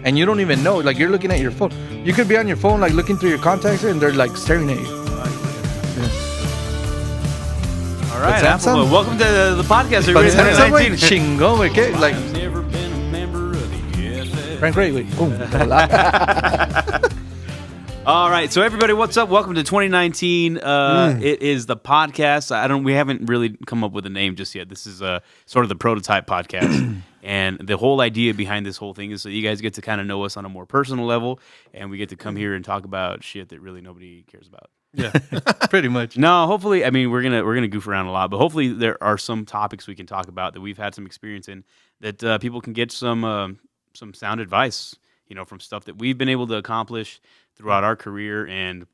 and you don't even know. Like you're looking at your phone. You could be on your phone, like looking through your contacts, and they're like staring at you. All right, Samsung? welcome to the podcast. Everybody, Samsung, güey, 2019. chingón, güey, ¿qué? Like Frank Ray, wait, boom. All right, so everybody, what's up? Welcome to 2019. It is the podcast. We haven't really come up with a name just yet. This is sort of the prototype podcast, and the whole idea behind this whole thing is so you guys get to kind of know us on a more personal level, and we get to come here and talk about shit that really nobody cares about. Yeah, pretty much. No, hopefully, I mean we're gonna goof around a lot, but hopefully there are some topics we can talk about that we've had some experience in that people can get some sound advice, from stuff that we've been able to accomplish throughout our career, and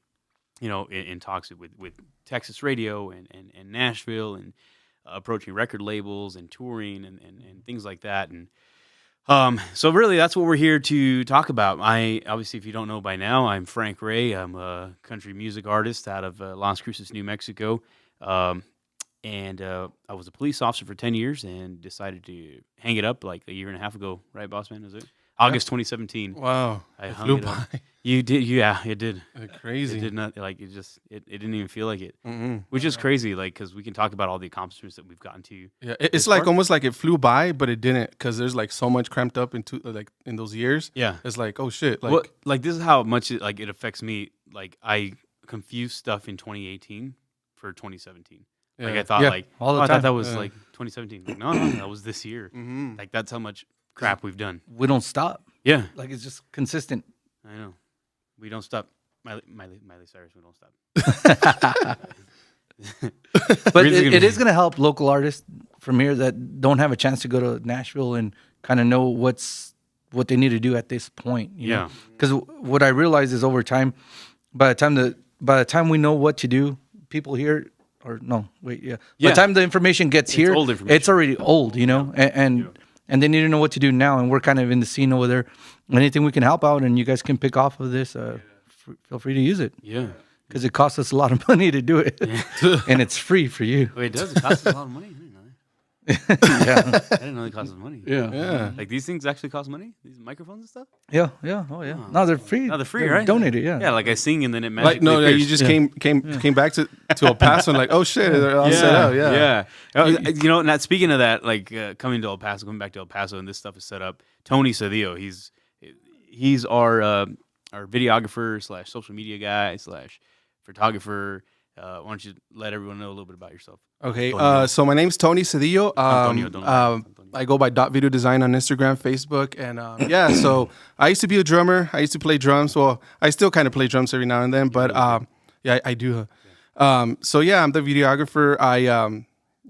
in talks with Texas radio and Nashville, and approaching record labels and touring and things like that. And so really that's what we're here to talk about. Obviously, if you don't know by now, I'm Frank Ray. I'm a country music artist out of Las Cruces, New Mexico. And I was a police officer for 10 years and decided to hang it up like a year and a half ago. Right, boss man? Is it August 2017? Wow. I it hung flew it up. by. You did, yeah, it did. Crazy. It did not it didn't even feel like it, Mm-hmm. which is crazy. Like, because we can talk about all the accomplishments that we've gotten to. Yeah, it's like almost like it flew by, but it didn't, because there's like so much cramped up into like in those years. Yeah, it's like, oh shit, like this is how much it affects me. Like, I confused stuff in 2018 for 2017. Yeah. Like I thought, all the I time. thought that was like 2017. Like, no, that was this year. Mm-hmm. Like, that's how much crap we've done. We don't stop. Yeah, Like it's just consistent. I know. We don't stop. Miley Cyrus, we don't stop. But it is going to help local artists from here that don't have a chance to go to Nashville and kind of know what they need to do at this point. Yeah. Because what I realize is over time, by the time we know what to do, people here, or no, wait, yeah. By the time the information gets here, old information. it's already old, and they need to know what to do now. And we're kind of in the scene over there. Anything we can help out, and you guys can pick off of this, feel free to use it. Yeah. Because it costs us a lot of money to do it, and it's free for you. Wait, it does. It costs us a lot of money. I didn't know that. Yeah, I didn't know it costs us money. yeah. Like, these things actually cost money? These microphones and stuff? yeah. Oh yeah. No, they're free. No, they're free, right? Donated. Yeah. Yeah, like I sing and then it magically Like no, appears. you just came back to El Paso and like, oh shit, they're all set up. Yeah. Not speaking of that, like coming back to El Paso, and this stuff is set up. Tony Cedillo, he's our videographer / social media guy / photographer. Why don't you let everyone know a little bit about yourself? Okay, Antonio. so my name's Tony Cedillo. Antonio. I go by Video Design on Instagram, Facebook, and so I used to be a drummer. I used to play drums. Well, I still kind of play drums every now and then, but I do. So yeah, I'm the videographer. I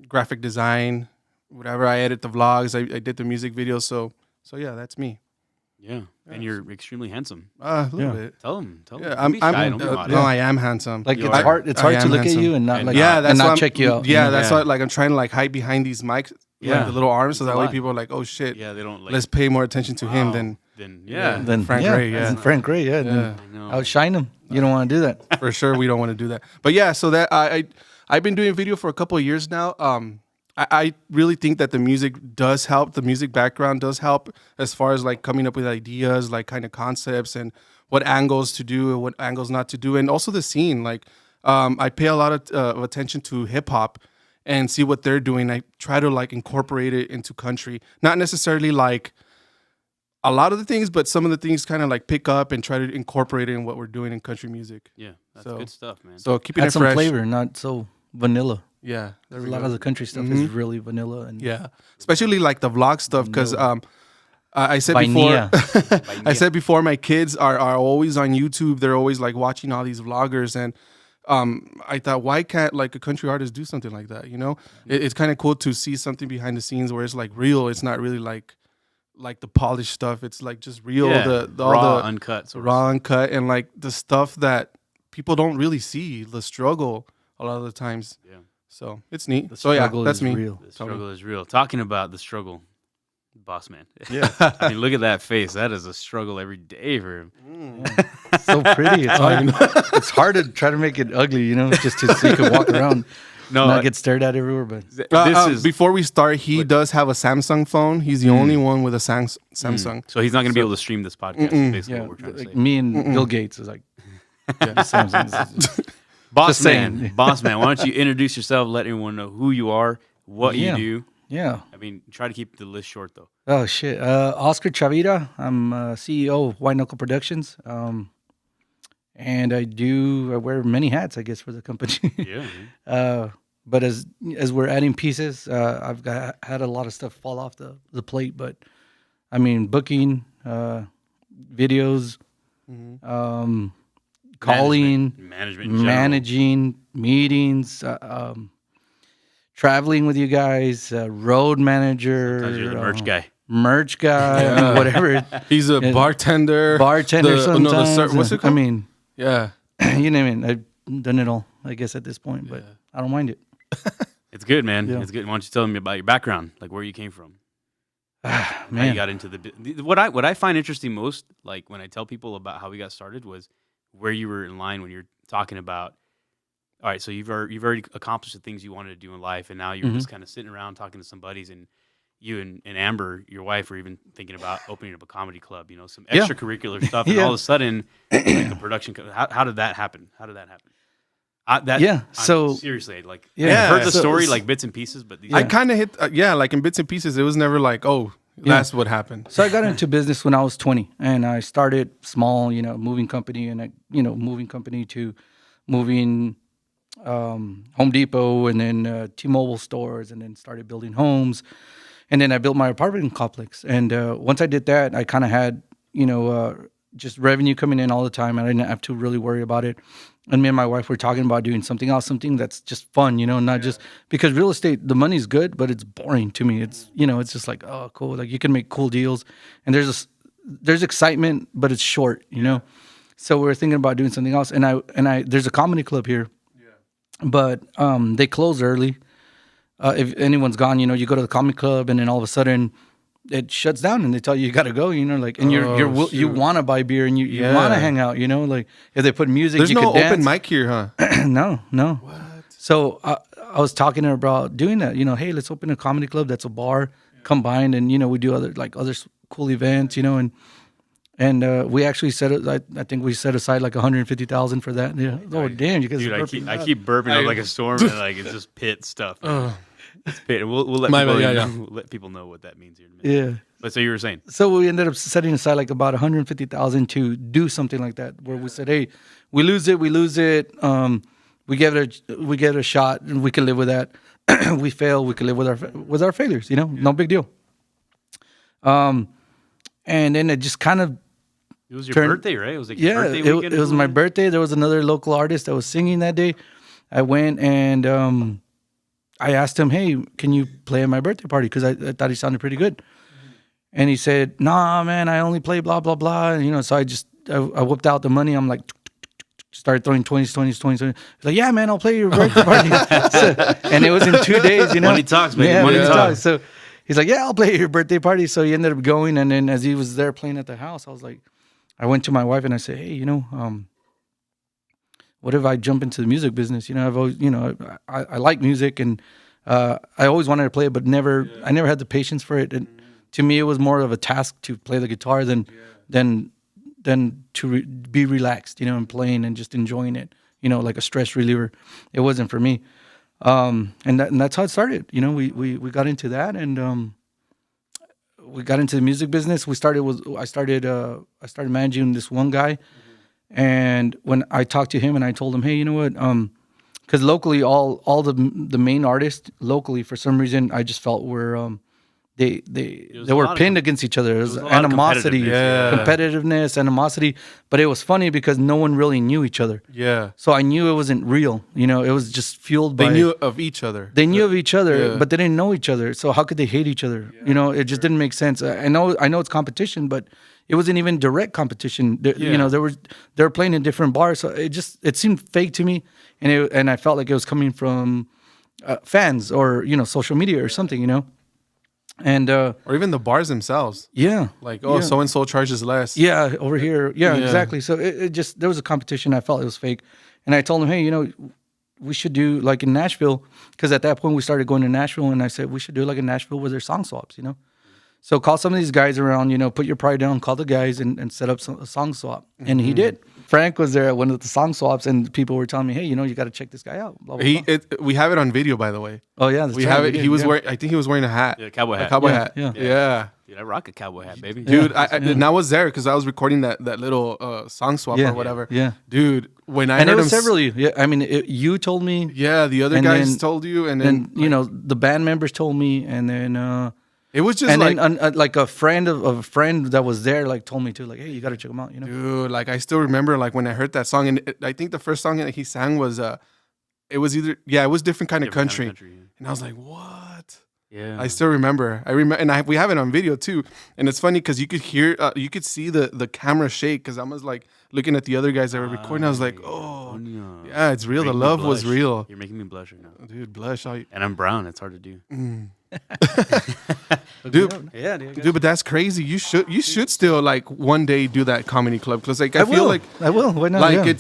graphic design, whatever. I edit the vlogs. I did the music videos. So yeah, that's me. Yeah, and you're extremely handsome. A little bit. Tell him. Yeah, Don't be shy, don't be modest. no, I am handsome. Like You it's are. hard. It's I hard to am look handsome. at you and not And like Yeah, that's and why not I'm- check you out. Yeah, that's Yeah. why like I'm trying to like hide behind these mics, Yeah. like the little arms, so that a way lot. people are like, oh shit, Yeah, they don't like. let's pay more attention to him than Then Then Frank Ray, yeah. and Frank Ray, yeah. Yeah. Then I know. outshine him. You don't want to do that. for sure. We don't want to do that. But yeah, so that I've been doing video for a couple of years now. I really think that the music does help. The music background does help as far as like coming up with ideas, like kind of concepts and what angles to do and what angles not to do. And also the scene. Like I pay a lot of attention to hip hop and see what they're doing. I try to like incorporate it into country. Not necessarily like a lot of the things, but some of the things kind of like pick up and try to incorporate it in what we're doing in country music. Yeah, that's So- good stuff, man. So keeping Add it some fresh. flavor, not so vanilla. Yeah. There A we lot go. of the country stuff is really vanilla and Yeah, especially like the vlog stuff, because I said Vainilla. before, I said before, my kids are always on YouTube. They're always like watching all these vloggers, and I thought, why can't like a country artist do something like that? It's kind of cool to see something behind the scenes where it's like real. It's not really like the polished stuff. It's like just real, Yeah, all raw, the uncut, sort of raw, uncut, and like the stuff that people don't really see, the struggle a lot of the times. Yeah. So it's neat. The So yeah, struggle that's is me. real. The struggle is real. Talking about the struggle, boss man. Yeah. I mean, look at that face. That is a struggle every day for him. It's so pretty. It's hard. It's hard to try to make it ugly, just so you can walk around. No, not get stared at everywhere. But this is before we start. He does have a Samsung phone. He's the only one with a Samsung. so he's not going to be able to stream this podcast. Is basically yeah, what we're trying to like say. me and Bill Gates is like, Samsung. Boss Just man, saying. boss man. Why don't you introduce yourself? Let everyone know who you are, what Yeah. you do. Yeah. I mean, try to keep the list short though. Oh shit. Oscar Chavira. I'm CEO of White Knuckle Productions. And I wear many hats, I guess, for the company. Yeah. But as we're adding pieces, I've had a lot of stuff fall off the plate. But I mean, booking, videos, calling, management, in general. managing meetings, traveling with you guys, road manager. Sometimes you're the merch guy. I mean, whatever. He's a bartender. Bartender sometimes. What's it called? I mean, Yeah. you name it. I've done it all, I guess, at this point, but I don't mind it. It's good, man. Yeah. It's good. Why don't you tell me about your background, like where you came from? How you Man, got into what I find interesting most, like when I tell people about how we got started, was where you were in line when you're talking about. All right, so you've already accomplished the things you wanted to do in life, and now you're just kind of sitting around talking to some buddies, and you and Amber, your wife, were even thinking about opening up a comedy club. You know, some Yeah. extracurricular stuff, and Yeah. all of a sudden, like a production. How did that happen? How did that happen? So seriously, like Yeah. I've heard the So- story like bits and pieces, but these I kind of hit, like in bits and pieces. It was never like, oh, that's what happened. So I got into business when I was 20, and I started small, moving company, and moving company to moving Home Depot, and then T-Mobile stores, and then started building homes, and then I built my apartment complex. And once I did that, I kind of had just revenue coming in all the time, and I didn't have to really worry about it. And me and my wife were talking about doing something else, something that's just fun, not just because real estate, the money's good, but it's boring to me. It's, it's just like, oh, cool. Like you can make cool deals, and there's excitement, but it's short, So we were thinking about doing something else. And I there's a comedy club here, but they close early. If anyone's gone, you go to the comedy club, and then all of a sudden it shuts down, and they tell you got to go, like, and you want to buy beer, and you want to hang out, like if they put music, There's you no could dance. open mic here, huh? No. What? So I was talking to her about doing that. Hey, let's open a comedy club that's a bar combined, and we do other cool events, and we actually set it. I think we set aside like $150,000 for that. Yeah. Oh damn, you guys. dude, are I keep burping up like a storm, and like it's just pit stuff. It's pit. We'll let we'll let people know what that means here in a minute. Yeah. But so you were saying, So we ended up setting aside like about $150,000 to do something like that, where we said, "Hey, we lose it. We give it a shot, and we can live with that. We fail, we can live with our failures. No big deal." And then it just kind of it was your birthday, right? It was like your birthday it weekend. was my birthday. There was another local artist that was singing that day. I went and I asked him, "Hey, can you play at my birthday party?" Because I thought he sounded pretty good. And he said, "Nah, man, I only play blah, blah, blah." And, so I whipped out the money. I'm like, started throwing 20s. He's like, "Yeah, man, I'll play your birthday party." And it was in 2 days, Money talks, baby. Yeah, Money money talks. talks. So he's like, "Yeah, I'll play your birthday party." So he ended up going. And then as he was there playing at the house, I went to my wife and I said, "Hey, what if I jump into the music business? I've always, I like music, and I always wanted to play it, but I never had the patience for it. And to me, it was more of a task to play the guitar than to be relaxed, and playing and just enjoying it, like a stress reliever. It wasn't for me. And that's how it started. We got into that, and we got into the music business. I started managing this one guy. And when I talked to him and I told him, "Hey, you know what? Because locally, all the main artists locally, for some reason, I just felt were they were pinned against each other. There was animosity, competitiveness, animosity. But it was funny because no one really knew each other. Yeah. So I knew it wasn't real. It was just fueled by. They knew of each other. They knew of each other, but they didn't know each other. So how could they hate each other? It just didn't make sense. I know it's competition, but it wasn't even direct competition. They were playing in different bars, so it seemed fake to me, and I felt like it was coming from fans or social media or something, and or even the bars themselves. Yeah, Like, so and so charges less. Yeah, over here. Yeah, exactly. So it just there was a competition. I felt it was fake, and I told him, "Hey, we should do like in Nashville, because at that point we started going to Nashville, and I said we should do like in Nashville where there's song swaps, you know. So call some of these guys around, you know, put your pride down, call the guys and set up a song swap. And he did. Frank was there at one of the song swaps, and people were telling me, hey, you know, you got to check this guy out. Blah, blah, blah. We have it on video, by the way. Oh yeah, that's We right, have it. did, He was yeah. wearing. I think he was wearing a hat. Yeah, cowboy hat. A cowboy Yeah, hat. yeah. Yeah. Dude, I rock a cowboy hat, baby. Dude, and I was there because I was recording that little song swap Yeah. or whatever. Yeah. Dude, when I And it heard was him, several. Yeah, I mean, you told me. yeah, the other and guys then- told you, and And then you know the band members told me, and then it was just and like, then like a friend of a friend that was there like told me too, like, hey, you got to check him out, you know. dude, like I still remember like when I heard that song, and I think the first song that he sang was it was either it was different kind of Different country, kind of country, and I was like, what? yeah. I still remember. I remember, and we have it on video too. And it's funny because you could hear, you could see the camera shake. Because I was like looking at the other guys that were recording. I was like, oh, yeah, it's real. The Making me love was blush. real, You're making me blush right now. dude. Blush, And I'm brown. It's hard to do. dude. Yeah, dude. Dude, but that's crazy. You should still like one day do that comedy club because like I feel like I will. Why not? like Yeah.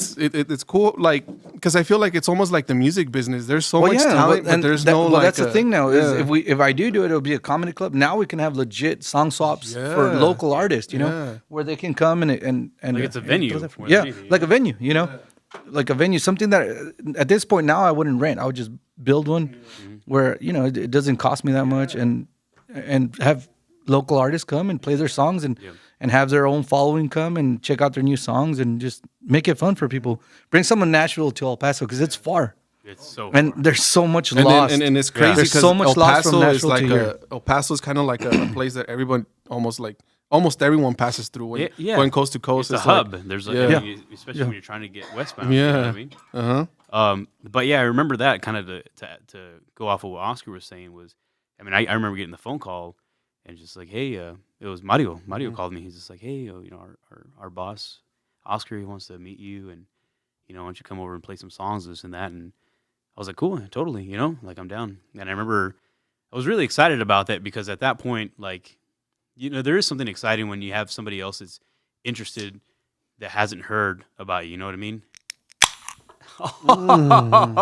it's cool like because I feel like it's almost like the music business. There's so much talent, but and there's no like. that's the thing now is yeah. if I do it, it'll be a comedy club. Now we can have legit song swaps for Yeah. local artists, you know, Yeah. where they can come and Like it's a venue more than Yeah, anything, like a venue, you know, like a venue. Something that at this point now I wouldn't rent. I would just build one where you know it doesn't cost me that much and have local artists come and play their songs and have their own following come and check out their new songs and just make it fun for people. Bring someone Nashville to El Paso because it's far. It's so And there's so much And, lost. and it's crazy There's because so much El lost Paso from is Nashville like to here. El Paso is kind of like a place that everyone almost everyone passes through when Yeah. going coast to coast. It's a like- hub. There's like, Yeah. especially when you're trying to get westbound. You know what I mean? But yeah, I remember that kind of to go off of what Oscar was saying was, I mean, I remember getting the phone call and just like, hey, it was Mario. Mario called me. He's just like, hey, you know, our boss, Oscar, he wants to meet you, and you know, why don't you come over and play some songs, this and that. And I was like, cool, totally, you know, like I'm down. And I remember I was really excited about that because at that point, like, you know, there is something exciting when you have somebody else that's interested that hasn't heard about you. You know what I mean?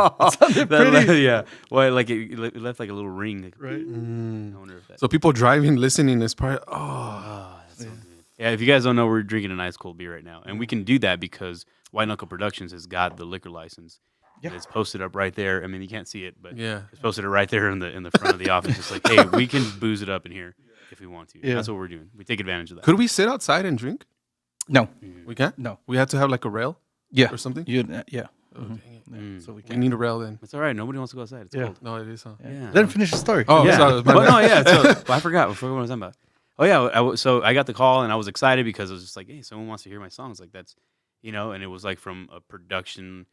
Yeah. Well, like it left like a little ring. Like, Right. I wonder if that. So people driving, listening is probably That's so good. Yeah, if you guys don't know, we're drinking an ice cold beer right now, and we can do that because White Knuckle Productions has got the liquor license. Yeah. And it's posted up right there. I mean, you can't see it, but yeah. it's posted right there in the front of the office. It's like, hey, we can booze it up in here if we want to. Yeah. That's what we're doing. We take advantage of that. Could we sit outside and drink? No, We can't. no. We had to have like a rail Yeah. or something. Yeah. So we We can. need a rail then. It's all right. Nobody wants to go outside. It's Yeah. cold. No, it is. Huh? Yeah. Let him finish the story. Oh, Yeah. sorry, my But bad. no, yeah. So well, I forgot what I was talking about. Oh yeah. So I got the call and I was excited because it was just like, hey, someone wants to hear my songs. Like that's, you know, and it was like from a production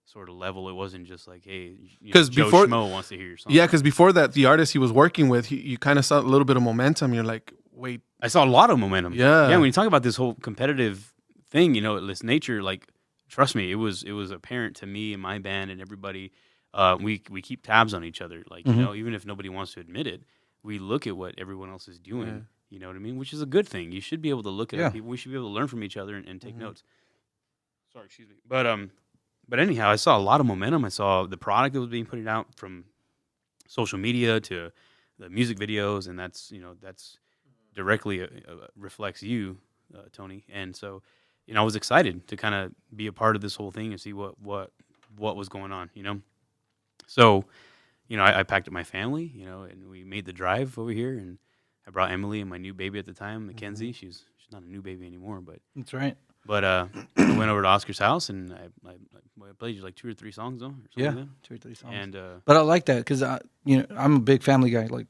sort of level. It wasn't just like, hey, you know, 'Cause Joe before- Schmo wants to hear your song. Yeah, because before that, the artist he was working with, you kind of saw a little bit of momentum. You're like, wait, I saw a lot of momentum. Yeah. Yeah. When you talk about this whole competitive thing, you know, this nature, like, trust me, it was apparent to me and my band and everybody. We keep tabs on each other. Like, you know, even if nobody wants to admit it, we look at what everyone else is doing. Yeah. You know what I mean? Which is a good thing. You should be able to look at Yeah. other people. We should be able to learn from each other and take notes. Sorry, excuse me. But anyhow, I saw a lot of momentum. I saw the product that was being put out from social media to the music videos, and that's directly reflects you, Tony. And so, you know, I was excited to kind of be a part of this whole thing and see what was going on. You know, so you know, I packed up my family, you know, and we made the drive over here, and I brought Emily and my new baby at the time, Mackenzie. She's not a new baby anymore, but That's right. I went over to Oscar's house and I played you like 2 or 3 songs though, or something Yeah. like that. 2 or 3 songs. And But I like that because you know, I'm a big family guy. Like,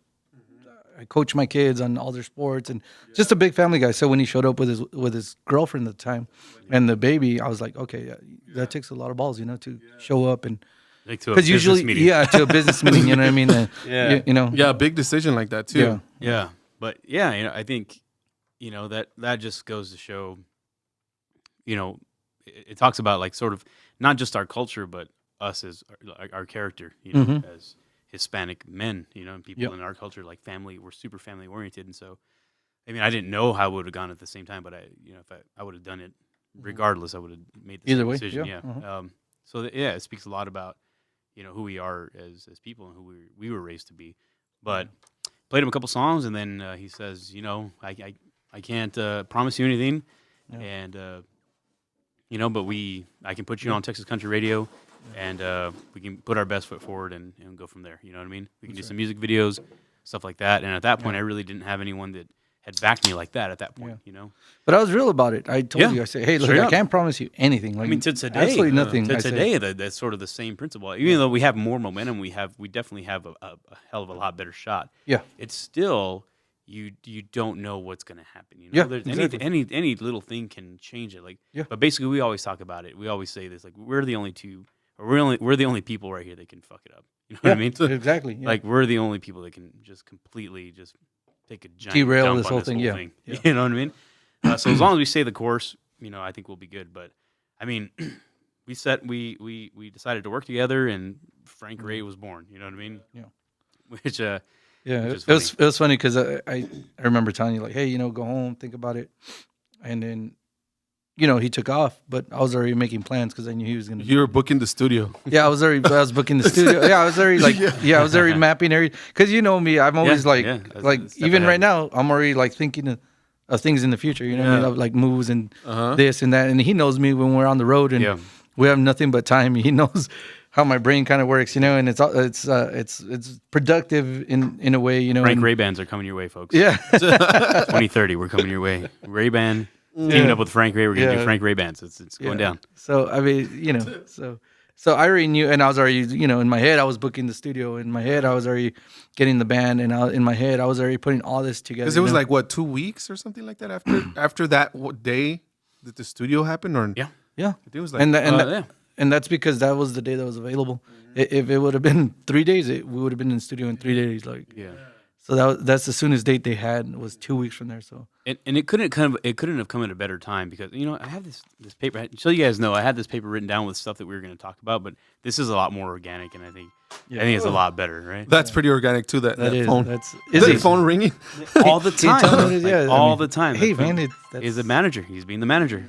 I coach my kids on all their sports and just a big family guy. So when he showed up with his girlfriend at the time and the baby, I was like, okay, that takes a lot of balls, you know, to show up and like to a because business usually, meeting. yeah, to a business meeting, you know what I mean? Yeah. you know, yeah, a big decision like that too. yeah, Yeah, but yeah, you know, I think, you know, that just goes to show, you know, it talks about like sort of not just our culture, but us as our character, you know, as Hispanic men, you know, and people Yep. in our culture, like family, we're super family oriented, and so, I mean, I didn't know how I would have gone at the same time, but if I would have done it, regardless, I would have made the Either same way, decision. yeah, Yeah. So yeah, it speaks a lot about, who we are as people and who we were raised to be. But played him a couple songs, and then he says, I can't promise you anything, and but I can put you on Texas Country Radio, and we can put our best foot forward and go from there. You know what I mean? We can do some music videos, stuff like that. And at that point, I really didn't have anyone that had backed me like that at that point. But I was real about it. I told you, I said, hey, look, Straight I up. can't promise you anything. Like, I mean, to today, absolutely nothing. To I said, today, that's sort of the same principle. Even though we have more momentum, we definitely have a hell of a lot better shot. Yeah. It's still you don't know what's going to happen. Yeah, There's exactly. any little thing can change it. Like, Yeah. But basically, we always talk about it. We always say this, like we're the only people right here that can fuck it up. You know what I mean? Exactly. Yeah. Like we're the only people that can just completely just take a giant Derail dump this on whole this thing, whole yeah. thing. Yeah. You know what I mean? So as long as we stay the course, I think we'll be good. But I mean, we decided to work together, and Frank Ray was born. You know what I mean? Yeah. Which Yeah, which it is was funny because I remember telling you, like, hey, go home, think about it, and then he took off, but I was already making plans because I knew he was gonna. You were booking the studio. Yeah, I was booking the studio. Yeah, I was already I was already mapping everything because you know me, I'm always Step even ahead. right now, I'm already like thinking of things in the future. You know what I mean? Of, like moves and this and that, and he knows me when we're on the road and we have nothing but time. He knows how my brain kind of works, and it's productive in a way, Frank and, Ray-Bans are coming your way, folks. Yeah. 2030, we're coming your way. Ray-Ban teaming up with Frank Ray. We're gonna do Frank Ray-Bans. It's going down. So I mean, so I already knew, and I was already, in my head, I was booking the studio. In my head, I was already getting the band, and in my head, I was already putting all this together. Because it was like what, 2 weeks or something like that after that day that the studio happened, or Yeah. yeah, I think it was like and that's because that was the day that was available. If it would have been 3 days, we would have been in the studio in 3 days. Like, Yeah. So that's the soonest date they had was 2 weeks from there. So And it couldn't have come at a better time because I have this paper. So you guys know I had this paper written down with stuff that we were going to talk about, but this is a lot more organic, and I think it's a lot better, right? that's pretty organic too. That is. phone. Is the it? phone ringing? All the time, tell me this, all the time. Hey, That man, phone that's is the manager. He's being the manager.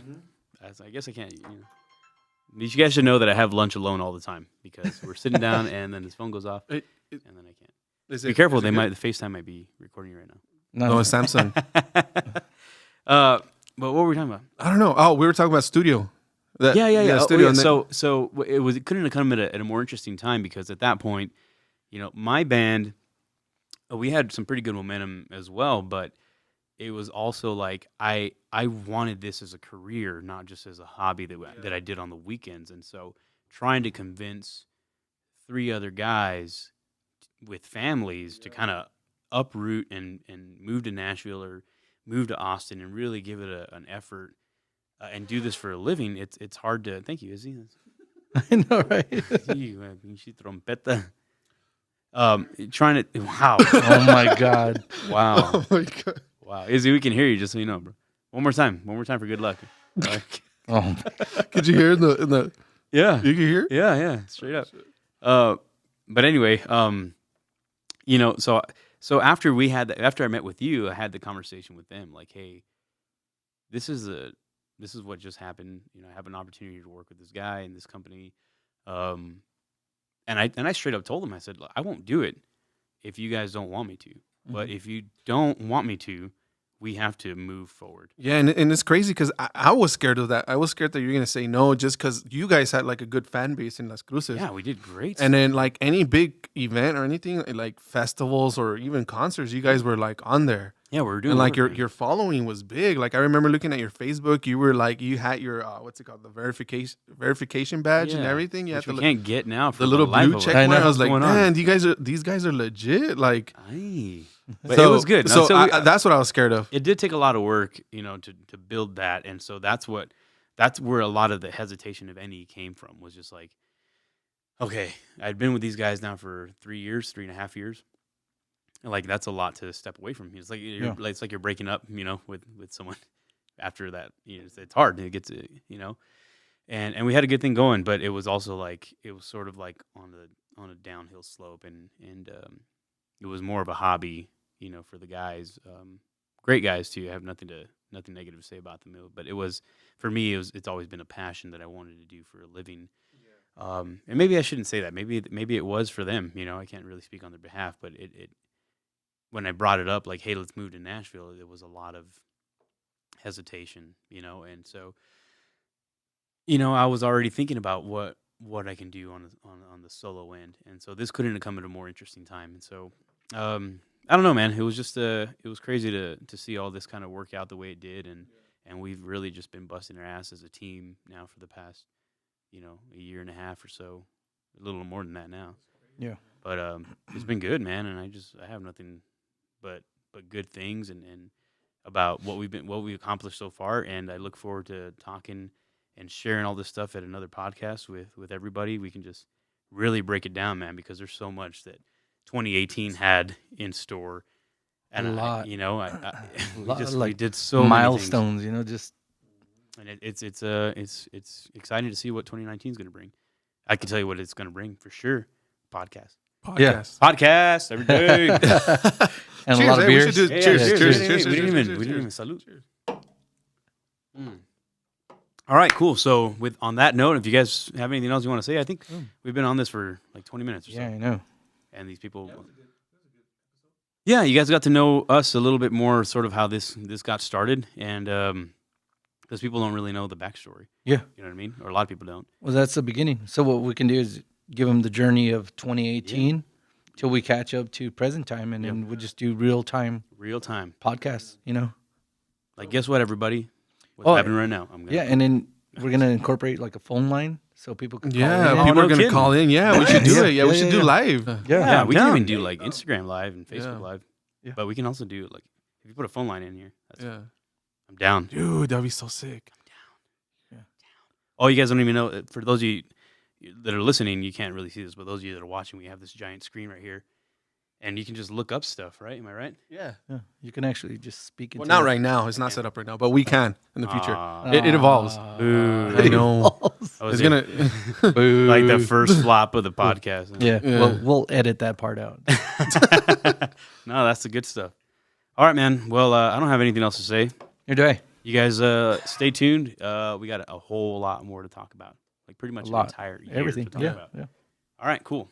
I guess I can't. You guys should know that I have lunch alone all the time because we're sitting down and then his phone goes off and then I can't. Be careful. The FaceTime might be recording you right now. No, it's Samsung. But what were we talking about? I don't know. Oh, we were talking about studio. Yeah. Studio. And then- So it couldn't have come at a more interesting time because at that point, my band, we had some pretty good momentum as well, but it was also like I wanted this as a career, not just as a hobby that I did on the weekends, and so trying to convince 3 other guys with families to kind of uproot and move to Nashville or move to Austin and really give it an effort and do this for a living. It's hard to. Thank you, Izzy. I know, right? She trompeta. Trying to. Wow. Oh my God. Wow. Oh my God. Wow. Izzy, we can hear you, just so you know, bro. One more time for good luck. Oh, Could you hear in the? Yeah. You can hear? Yeah. Straight up. But anyway, so after I met with you, I had the conversation with them, like, hey, this is what just happened. I have an opportunity to work with this guy in this company. And I straight up told them, I said, I won't do it if you guys don't want me to. But if you don't want me to, we have to move forward. Yeah, and it's crazy because I was scared of that. I was scared that you're gonna say no just because you guys had like a good fan base in Las Cruces. Yeah, we did great. And then like any big event or anything like festivals or even concerts, you guys were like on there. Yeah, we were doing And like work, man. your following was big. Like I remember looking at your Facebook, you were like you had your what's it called, the verification badge and everything. You Which had we the can't get now for the little life blue of us. check I mark. know. I was like, What's going on? man, these guys are legit. Like, Aye. But it was good. So we- that's what I was scared of. it did take a lot of work, to build that, and so that's where a lot of the hesitation of any came from. Was just like, okay, I'd been with these guys now for 3.5 years, and like that's a lot to step away from. It's like it's like you're breaking up, with someone after that. It's hard. It gets, and we had a good thing going, but it was also like it was sort of like on a downhill slope, and it was more of a hobby, for the guys. Great guys too. I have nothing negative to say about them. But it was, for me, it's always been a passion that I wanted to do for a living. And maybe I shouldn't say that. Maybe it was for them. You know, I can't really speak on their behalf, but it when I brought it up, like, hey, let's move to Nashville, there was a lot of hesitation, you know, and so, you know, I was already thinking about what I can do on the solo end, and so this couldn't have come at a more interesting time, and so I don't know, man. It was just it was crazy to see all this kind of work out the way it did, and we've really just been busting our ass as a team now for the past, you know, a year and a half or so, a little more than that now. Yeah. But it's been good, man, and I have nothing but good things and about what we've accomplished so far, and I look forward to talking and sharing all this stuff at another podcast with everybody. We can just really break it down, man, because there's so much that 2018 had in store, and A lot. you know, we Like did so many milestones, you know, just things. And it's exciting to see what 2019 is going to bring. I can tell you what it's going to bring for sure. Podcast every day. and Cheers, a lot of hey, we beers. should do- Yeah, cheers. We didn't even salute. All right, cool. So on that note, if you guys have anything else you want to say, I think we've been on this for like 20 minutes or so. Yeah, I know. And these people, yeah, you guys got to know us a little bit more, sort of how this got started, and because people don't really know the backstory. Yeah. You know what I mean? Or a lot of people don't. Well, that's the beginning. So what we can do is give them the journey of 2018 till we catch up to present time, and then we'll just do real time podcasts, you know? Like, guess what, everybody? What's happening right now? Yeah, and then we're going to incorporate like a phone line so people can call Yeah, in. people no are gonna kidding. call in. Yeah, we should do it. Yeah, we should do live. Yeah, I'm we can down. even do like Instagram Live and Facebook Yeah. Live. Yeah. But we can also do like, if you put a phone line in here, Yeah, I'm down. dude, that'd be so sick. Oh, you guys don't even know. For those of you that are listening, you can't really see this, but those of you that are watching, we have this giant screen right here, and you can just look up stuff, right? Am I right? Yeah. Yeah, you can actually just speak into Well, not it. right now. It's not set up right now, but we can in the future. Aw. It evolves. Boo. I know. I was It's gonna. like the first flop of the podcast. Yeah, Yeah. we'll edit that part out. No, that's the good stuff. All right, man. Well, I don't have anything else to say. Your day. You guys stay tuned. We got a whole lot more to talk about. Like pretty much A an lot. entire year Everything. to talk Yeah, about. yeah. All right, cool.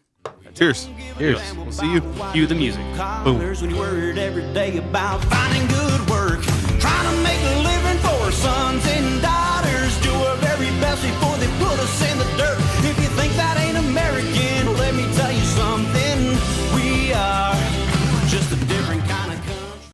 Cheers. Cheers. We'll see you. Cue the music. Boom. When you worried every day about finding good work, trying to make a living for sons and daughters.